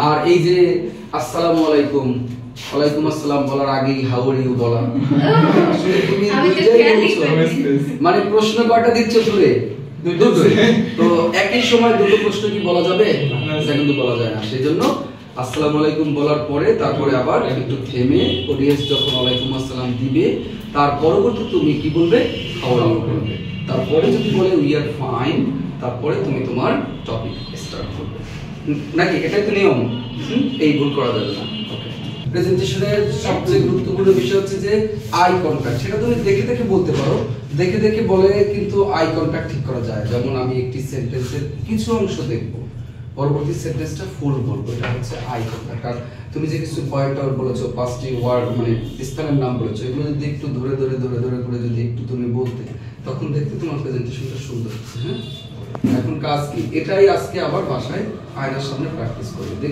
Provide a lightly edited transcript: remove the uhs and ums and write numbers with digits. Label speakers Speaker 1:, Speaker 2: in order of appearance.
Speaker 1: আর এই যে আসসালামু আলাইকুম, ওয়ালাইকুম আসসালাম বলার আগেই হাউ আর ইউ বলা, আসলে তুমি দুইটাই বলছো। মানে প্রশ্ন কয়টা দিচ্ছ ধরে? দুটো। তো একই সময় দুটো প্রশ্ন কি বলা যাবে? এটা কিন্তু বলা যায় না। সেজন্য আসসালামু আলাইকুম বলার পরে তারপরে আবার একটু থেমে অডিয়েন্স যখন ওয়ালাইকুম আসসালাম দিবে তার পরবর্তী তুমি কি বলবে? হাউ আর ইউ বলবে। তারপরে যদি বলে উই আর ফাইন, তারপরে তুমি তোমার টপিক স্টার্ট করবে, নাকি? এটাই তো নিয়ম। এই ভুল করা যাবে না। ওকে। প্রেজেন্টেশনের সবচেয়ে গুরুত্বপূর্ণ বিষয় হচ্ছে যে আই কন্টাক্ট। সেটা তুমি দেখে দেখে বলতে পারো, দেখে দেখে বলে কিন্তু আই কন্টাক্ট ঠিক করা যায়। যেমন আমি একটি সেন্টেন্সের কিছু অংশ দেখব, পরবর্তী সেন্টেন্সটা ফুল বলবো, এটা হচ্ছে আই কন্টাক্ট। আর তুমি যে কিছু পয়েন্ট আউট বলেছো, পাঁচটি ওয়ার্ড মানে স্থানের নাম বলেছো, এগুলো যদি একটু ধরে ধরে ধরে ধরে করে যদি একটু তুমি বলতে, তখন দেখতে তোমার প্রেজেন্টেশনটা সুন্দর হচ্ছে। হ্যাঁ, এখন কাজ কি? এটাই আজকে আবার বাসায় আয়নার সামনে প্র্যাকটিস করবে।